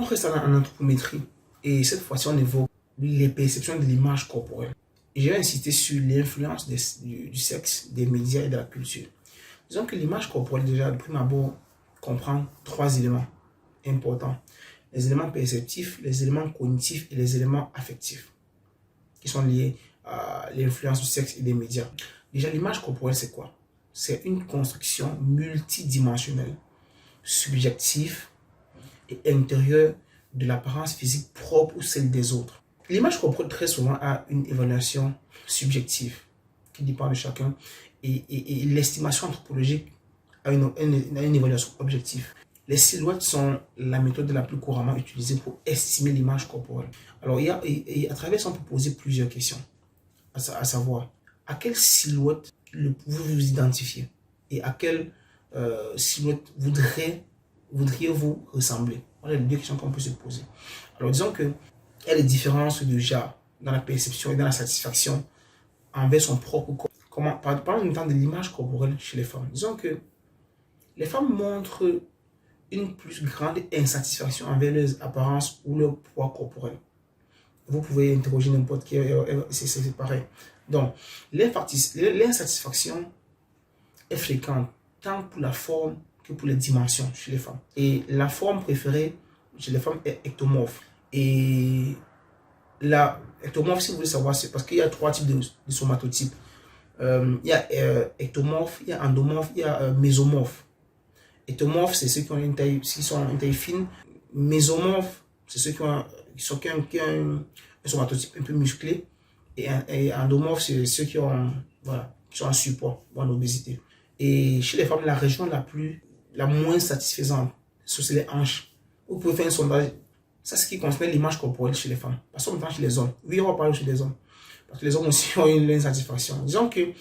On reste en anthropométrie et cette fois-ci on évoque les perceptions de l'image corporelle. Et je vais insister sur l'influence du sexe, des médias et de la culture. Disons que l'image corporelle, déjà, de prime abord, comprend 3 éléments importants. Les éléments perceptifs, les éléments cognitifs et les éléments affectifs, qui sont liés à l'influence du sexe et des médias. Déjà, l'image corporelle, c'est quoi? C'est une construction multidimensionnelle, subjective et intérieure de l'apparence physique propre ou celle des autres. L'image corporelle, très souvent, a une évaluation subjective qui dépend de chacun et l'estimation anthropologique a une évaluation objective. Les silhouettes sont la méthode la plus couramment utilisée pour estimer l'image corporelle. Alors, à travers ça, on peut poser plusieurs questions, à savoir, à quelle silhouette vous vous identifiez et à quelle silhouette voudriez-vous ressembler? Voilà les 2 questions qu'on peut se poser. Alors, disons que il y a des différences de genre dans la perception et dans la satisfaction envers son propre corps. Parlons maintenant de l'image corporelle chez les femmes. Disons que les femmes montrent une plus grande insatisfaction envers leurs apparences ou leur poids corporel. Vous pouvez interroger n'importe qui, c'est pareil. Donc, l'insatisfaction est fréquente tant pour la forme que pour les dimensions chez les femmes. Et la forme préférée chez les femmes est ectomorphe. Et la ectomorphe, si vous voulez savoir, c'est parce qu'il y a 3 types de somatotypes. Il y a ectomorphe, il y a endomorphe, il y a mésomorphe. Ectomorphe, c'est ceux qui ont une taille fine. Mésomorphe, c'est ceux qui ont un somatotype un peu musclé. Et endomorphe, c'est ceux qui sont en surpoids ou en obésité. Et chez les femmes, la région la moins satisfaisante, c'est les hanches. Vous pouvez faire un sondage. Ça, c'est ce qui concerne l'image corporelle chez les femmes. Passons maintenant chez les hommes. Oui, on va parler chez les hommes. Parce que les hommes aussi ont une insatisfaction. Disons que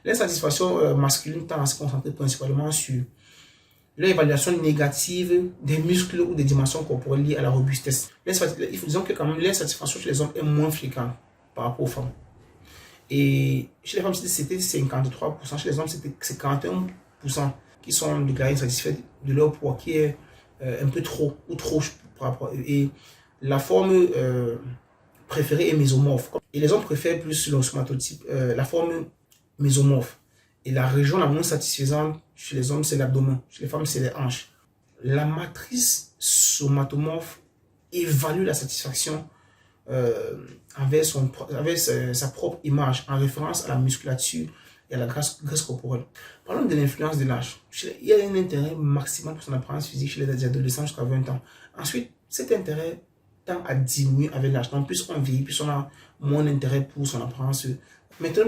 l'insatisfaction masculine tend à se concentrer principalement sur l'évaluation négative des muscles ou des dimensions corporelles liées à la robustesse. Disons que quand même l'insatisfaction chez les hommes est moins fréquente par rapport aux femmes. Et chez les femmes, c'était 53%. Chez les hommes, c'était 51% qui sont déclarés insatisfaits de leur poids, qui est un peu trop ou trop par rapport à eux. Et la forme préférée est mésomorphe. Et les hommes préfèrent plus le somatotype, la forme mésomorphe. Et la région la moins satisfaisante chez les hommes, c'est l'abdomen. Chez les femmes, c'est les hanches. La matrice somatomorphe évalue la satisfaction avec sa propre image en référence à la musculature et à la graisse corporelle. Parlons de l'influence de l'âge. Il y a un intérêt maximal pour son apparence physique chez les adolescents jusqu'à 20 ans. Ensuite, cet intérêt tend à diminuer avec l'âge. Donc, plus on vieillit, plus on a moins d'intérêt pour son apparence. Maintenant,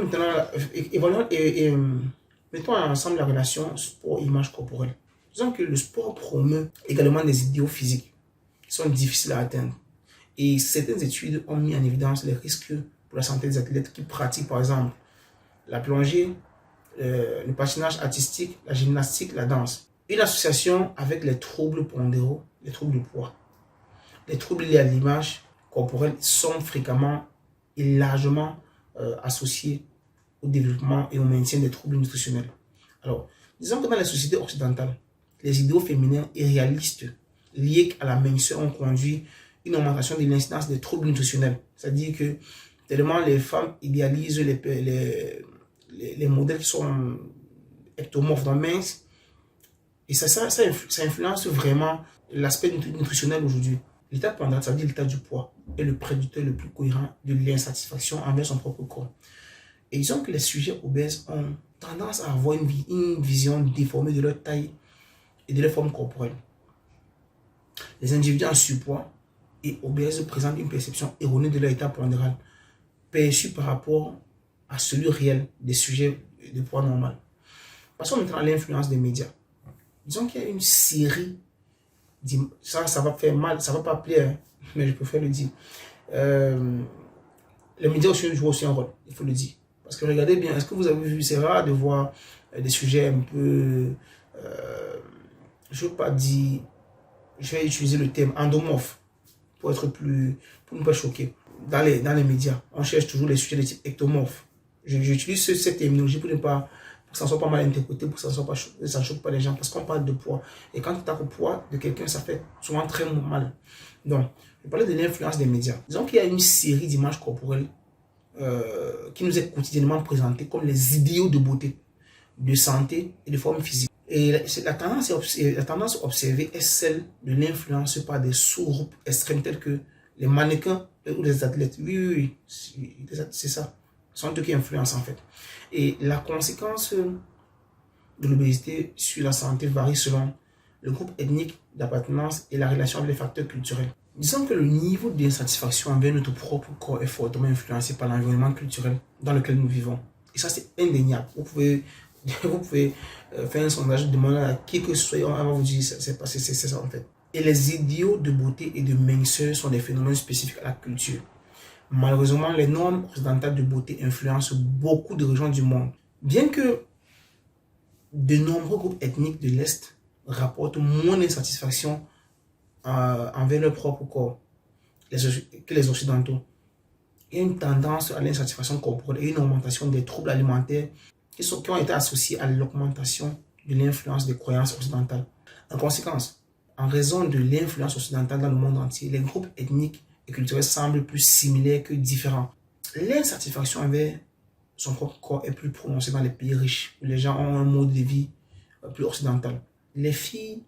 mettons ensemble la relation sport-image corporelle. Disons que le sport promeut également des idéaux physiques qui sont difficiles à atteindre. Et certaines études ont mis en évidence les risques pour la santé des athlètes qui pratiquent par exemple la plongée, le patinage artistique, la gymnastique, la danse. Une association avec les troubles pondéraux, les troubles de poids. Les troubles liés à l'image corporelle sont fréquemment et largement associés au développement et au maintien des troubles nutritionnels. Alors, disons que dans les sociétés occidentales, les idéaux féminins irréalistes liés à la minceur ont conduit une augmentation de l'incidence des troubles nutritionnels. C'est-à-dire que tellement les femmes idéalisent les modèles qui sont ectomorphes, donc minces, et ça influence vraiment l'aspect nutritionnel aujourd'hui. L'état pondéral, ça veut dire l'état du poids, est le prédicteur le plus cohérent de l'insatisfaction envers son propre corps. Et disons que les sujets obèses ont tendance à avoir une vision déformée de leur taille et de leur forme corporelle. Les individus en surpoids et obèses présentent une perception erronée de leur état pondéral, perçue par rapport à celui réel des sujets de poids normal. Passons maintenant à l'influence des médias. Disons qu'il y a une série, ça va faire mal, ça va pas plaire, mais je préfère le dire. Les médias jouent aussi un rôle, il faut le dire. Parce que regardez bien, est-ce que vous avez vu, c'est rare de voir des sujets un peu, je ne veux pas dire, je vais utiliser le terme endomorphe pour ne pas choquer. Dans les médias, on cherche toujours les sujets de type ectomorphe. J'utilise cette terminologie pour ne pas que ça ne soit pas mal interprété, pour que ça ne choque pas les gens, parce qu'on parle de poids. Et quand tu tapes au poids de quelqu'un, ça fait souvent très mal. Donc, je parlais de l'influence des médias. Disons qu'il y a une série d'images corporelles qui nous est quotidiennement présentée comme les idéaux de beauté, de santé et de forme physique. Et la tendance observée est celle de l'influence par des sous-groupes extrêmes tels que les mannequins ou les athlètes. Oui, c'est ça. Ce sont eux qui influencent en fait. Et la conséquence de l'obésité sur la santé varie selon le groupe ethnique d'appartenance et la relation avec les facteurs culturels. Disons que le niveau d'insatisfaction envers notre propre corps est fortement influencé par l'environnement culturel dans lequel nous vivons. Et ça, c'est indéniable. Vous pouvez faire un sondage, demander à qui que ce soit, on va vous dire c'est ça en fait. Et les idéaux de beauté et de minceur sont des phénomènes spécifiques à la culture. Malheureusement, les normes occidentales de beauté influencent beaucoup de régions du monde. Bien que de nombreux groupes ethniques de l'Est rapportent moins d'insatisfaction envers leur propre corps que les Occidentaux, il y a une tendance à l'insatisfaction corporelle et une augmentation des troubles alimentaires qui ont été associés à l'augmentation de l'influence des croyances occidentales. En conséquence, en raison de l'influence occidentale dans le monde entier, les groupes ethniques et culturels semblent plus similaires que différents. L'insatisfaction envers son propre corps est plus prononcée dans les pays riches, où les gens ont un mode de vie plus occidental. Les filles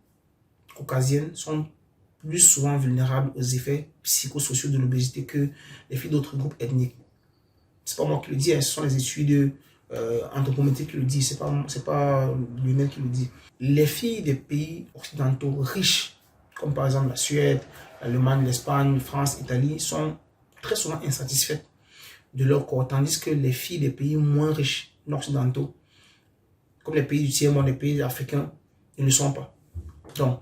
caucasiennes sont plus souvent vulnérables aux effets psychosociaux de l'obésité que les filles d'autres groupes ethniques. C'est pas moi qui le dis, ce sont les études anthropométriques qui le disent, c'est pas Lionel qui le dit. Les filles des pays occidentaux riches, comme par exemple la Suède, l'Allemagne, l'Espagne, France, l'Italie, sont très souvent insatisfaites de leur corps, tandis que les filles des pays moins riches, occidentaux, comme les pays du tiers-monde, les pays africains, ne le sont pas. Donc,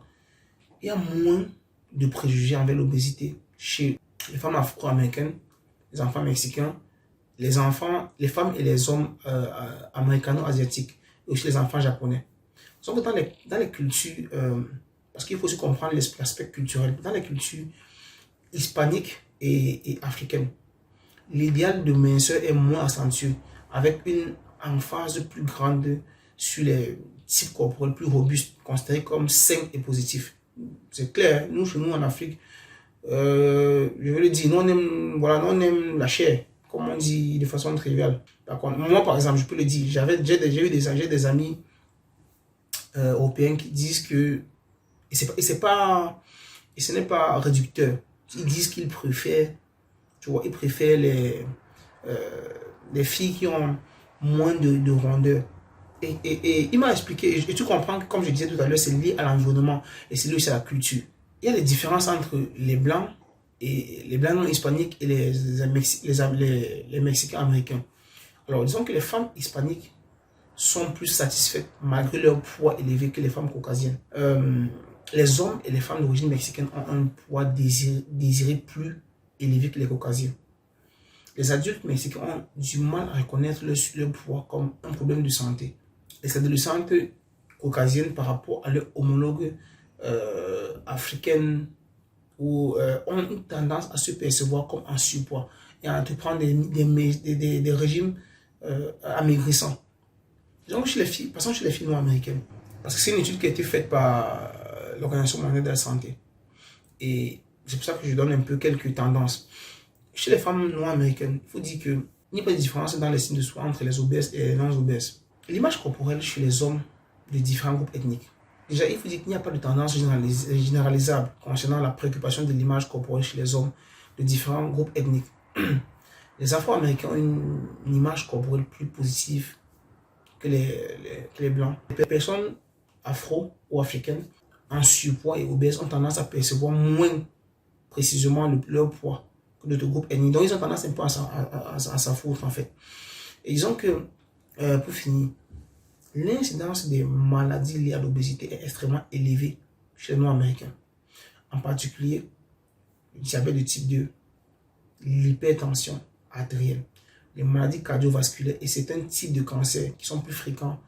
il y a moins de préjugés envers l'obésité chez les femmes afro-américaines, les enfants mexicains, les femmes et les hommes américano-asiatiques, et aussi les enfants japonais. Donc, dans les cultures, parce qu'il faut aussi comprendre l'aspect culturel, dans les cultures hispaniques et africaines, l'idéal de minceur est moins accentué, avec une emphase plus grande sur les types corporels plus robustes, considérés comme sains et positifs. C'est clair, nous, chez nous en Afrique, je veux le dire, on aime la chair, comme on dit de façon triviale. Moi, par exemple, je peux le dire, j'ai des amis européens qui disent que, et ce n'est pas réducteur, ils disent qu'ils préfèrent, tu vois, ils préfèrent les filles qui ont moins de rondeur. Et il m'a expliqué, et tu comprends que, comme je disais tout à l'heure, c'est lié à l'environnement et c'est lié aussi à la culture. Il y a des différences entre les blancs non hispaniques et les Mexicains américains. Alors, disons que les femmes hispaniques sont plus satisfaites malgré leur poids élevé que les femmes caucasiennes. Les hommes et les femmes d'origine mexicaine ont un poids désiré plus élevé que les caucasiens. Les adultes mexicains ont du mal à reconnaître leur poids comme un problème de santé. Les adolescentes caucasiennes par rapport à leurs homologues africaines ont une tendance à se percevoir comme en surpoids et à entreprendre des régimes amaigrissants. Donc chez les filles, passons chez les filles noires américaines. Parce que c'est une étude qui a été faite par l'Organisation mondiale de la santé. Et c'est pour ça que je donne un peu quelques tendances. Chez les femmes noires américaines, il faut dire qu'il n'y a pas de différence dans l'estime de soi entre les obèses et les non-obèses. L'image corporelle chez les hommes de différents groupes ethniques. Déjà, il faut dire qu'il n'y a pas de tendance généralisable concernant la préoccupation de l'image corporelle chez les hommes de différents groupes ethniques. Les Afro-Américains ont une image corporelle plus positive que les Blancs. Les personnes afro ou africaines en surpoids et obèses ont tendance à percevoir moins précisément leur poids que d'autres groupes ethniques. Donc, ils ont tendance un peu à s'en foutre, en fait. Et disons que, pour finir, l'incidence des maladies liées à l'obésité est extrêmement élevée chez les Nord-Américains. En particulier, le diabète de type 2, l'hypertension artérielle, les maladies cardiovasculaires et certains types de cancers qui sont plus fréquents